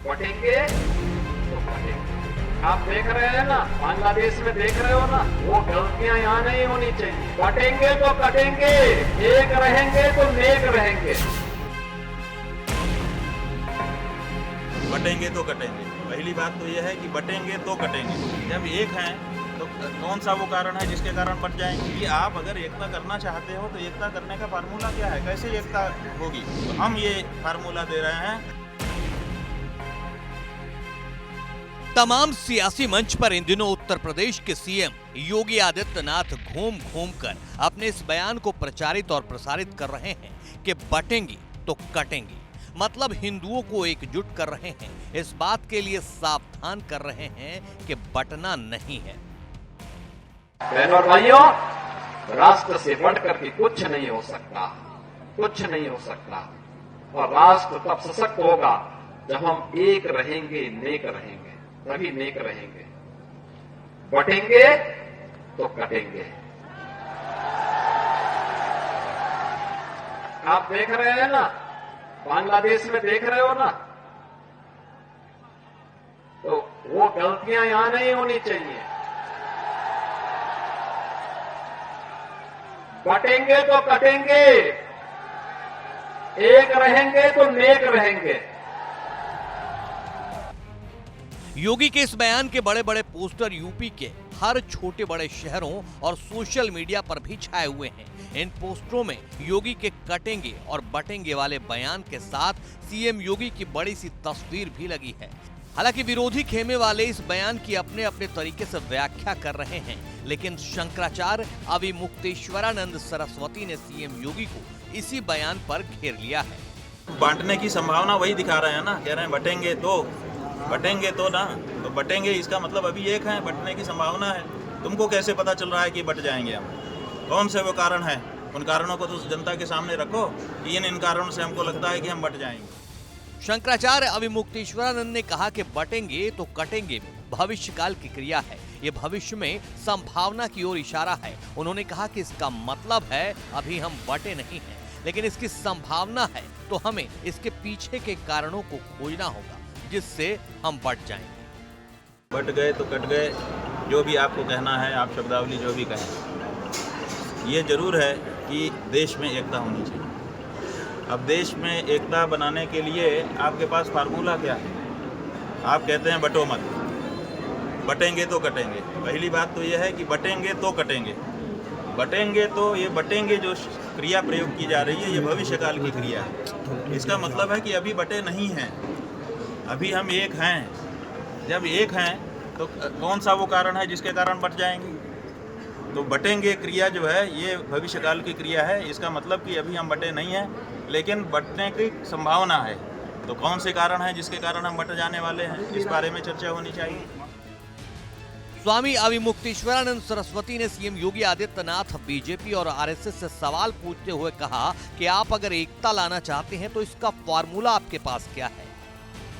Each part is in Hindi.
बटेंगे तो कटेंगे। आप देख रहे हैं ना, बांग्लादेश में देख रहे हो ना, वो गलतियां यहाँ नहीं होनी चाहिए। बटेंगे तो कटेंगे, एक रहेंगे तो नेक रहेंगे। बटेंगे तो कटेंगे। पहली बात तो यह है कि बटेंगे तो कटेंगे। जब एक हैं तो कौन सा वो कारण है जिसके कारण बट जाएंगे? कि आप अगर एकता करना चाहते हो तो एकता करने का फार्मूला क्या है, कैसे एकता होगी? तो हम ये फार्मूला दे रहे हैं। तमाम सियासी मंच पर इन दिनों उत्तर प्रदेश के सीएम योगी आदित्यनाथ घूम घूम कर अपने इस बयान को प्रचारित और प्रसारित कर रहे हैं कि बटेंगे तो कटेंगे। मतलब हिंदुओं को एकजुट कर रहे हैं, इस बात के लिए सावधान कर रहे हैं कि बटना नहीं है। बहनों और भाइयों, राष्ट्र से बढ़कर के कुछ नहीं हो सकता, कुछ नहीं हो सकता। और राष्ट्र तब सशक्त होगा जब हम एक रहेंगे, नेक रहेंगे, तभी नेक रहेंगे। बटेंगे तो कटेंगे। आप देख रहे हैं ना, बांग्लादेश में देख रहे हो ना, तो वो गलतियां यहां नहीं होनी चाहिए। बटेंगे तो कटेंगे, एक रहेंगे तो नेक रहेंगे। योगी के इस बयान के बड़े बड़े पोस्टर यूपी के हर छोटे बड़े शहरों और सोशल मीडिया पर भी छाए हुए हैं। इन पोस्टरों में योगी के कटेंगे और बटेंगे वाले बयान के साथ सीएम योगी की बड़ी सी तस्वीर भी लगी है। हालांकि विरोधी खेमे वाले इस बयान की अपने अपने तरीके से व्याख्या कर रहे हैं, लेकिन शंकराचार्य अविमुक्तेश्वरानंद सरस्वती ने सीएम योगी को इसी बयान पर घेर लिया है। बांटने की संभावना वही दिखा रहे हैं ना, कह रहे हैं बटेंगे तो ना, तो बटेंगे इसका मतलब अभी एक है, बटने की संभावना है। तुमको कैसे पता चल रहा है कि बट जाएंगे हम? कौन से वो कारण है? उन कारणों को तो जनता के सामने रखो कि इन कारणों से हमको लगता है कि हम बट जाएंगे। शंकराचार्य अविमुक्तेश्वरानंद ने कहा कि बटेंगे तो कटेंगे भविष्य काल की क्रिया है, ये भविष्य में संभावना की ओर इशारा है। उन्होंने कहा कि इसका मतलब है अभी हम बटे नहीं हैं, लेकिन इसकी संभावना है, तो हमें इसके पीछे के कारणों को खोजना होगा जिससे हम बट जाएंगे। बट गए तो कट गए, जो भी आपको कहना है, आप शब्दावली जो भी कहें, ये जरूर है कि देश में एकता होनी चाहिए। अब देश में एकता बनाने के लिए आपके पास फार्मूला क्या है? आप कहते हैं बटो मत, बटेंगे तो कटेंगे। पहली बात तो यह है कि बटेंगे तो कटेंगे। बटेंगे तो ये बटेंगे जो क्रिया प्रयोग की जा रही है, ये भविष्य काल की क्रिया है। इसका मतलब है कि अभी बटे नहीं हैं, अभी हम एक हैं। जब एक हैं तो कौन सा वो कारण है जिसके कारण बट जाएंगे? तो बटेंगे क्रिया जो है ये भविष्य काल की क्रिया है। इसका मतलब कि अभी हम बटे नहीं हैं, लेकिन बटने की संभावना है। तो कौन से कारण है जिसके कारण हम बट जाने वाले हैं, इस बारे में चर्चा होनी चाहिए। स्वामी अविमुक्तेश्वरानंद सरस्वती ने सीएम योगी आदित्यनाथ, बीजेपी और आरएसएस से सवाल पूछते हुए कहा कि आप अगर एकता लाना चाहते हैं तो इसका फॉर्मूला आपके पास क्या है?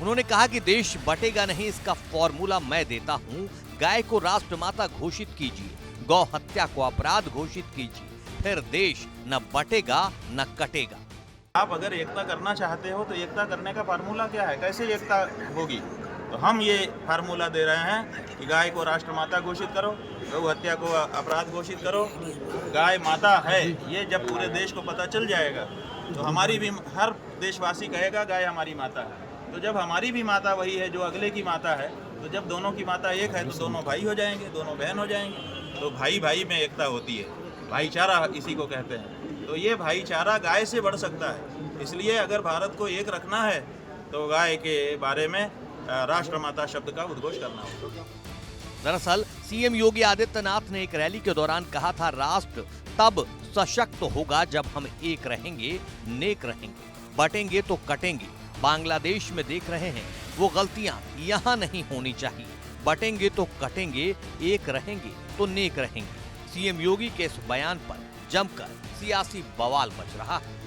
उन्होंने कहा कि देश बटेगा नहीं, इसका फॉर्मूला मैं देता हूं। गाय को राष्ट्रमाता घोषित कीजिए, गौ हत्या को अपराध घोषित कीजिए, फिर देश न बटेगा न कटेगा। आप अगर एकता करना चाहते हो तो एकता करने का फार्मूला क्या है, कैसे एकता होगी? तो हम ये फार्मूला दे रहे हैं कि गाय को राष्ट्रमाता घोषित करो, गौ हत्या को अपराध घोषित करो। गाय माता है, ये जब पूरे देश को पता चल जाएगा तो हमारी भी, हर देशवासी कहेगा गाय हमारी माता है। तो जब हमारी भी माता वही है जो अगले की माता है, तो जब दोनों की माता एक है तो दोनों भाई हो जाएंगे, दोनों बहन हो जाएंगे। तो भाई भाई में एकता होती है, भाईचारा इसी को कहते हैं। तो ये भाईचारा गाय से बढ़ सकता है। इसलिए अगर भारत को एक रखना है तो गाय के बारे में राष्ट्रमाता शब्द का उद्घोष करना होगा। दरअसल सीएम योगी आदित्यनाथ ने एक रैली के दौरान कहा था, राष्ट्र तब सशक्त होगा जब हम एक रहेंगे, नेक रहेंगे। बटेंगे तो कटेंगे। बांग्लादेश में देख रहे हैं, वो गलतियां यहाँ नहीं होनी चाहिए। बटेंगे तो कटेंगे, एक रहेंगे तो नेक रहेंगे। सीएम योगी के इस बयान पर जमकर सियासी बवाल मच रहा है।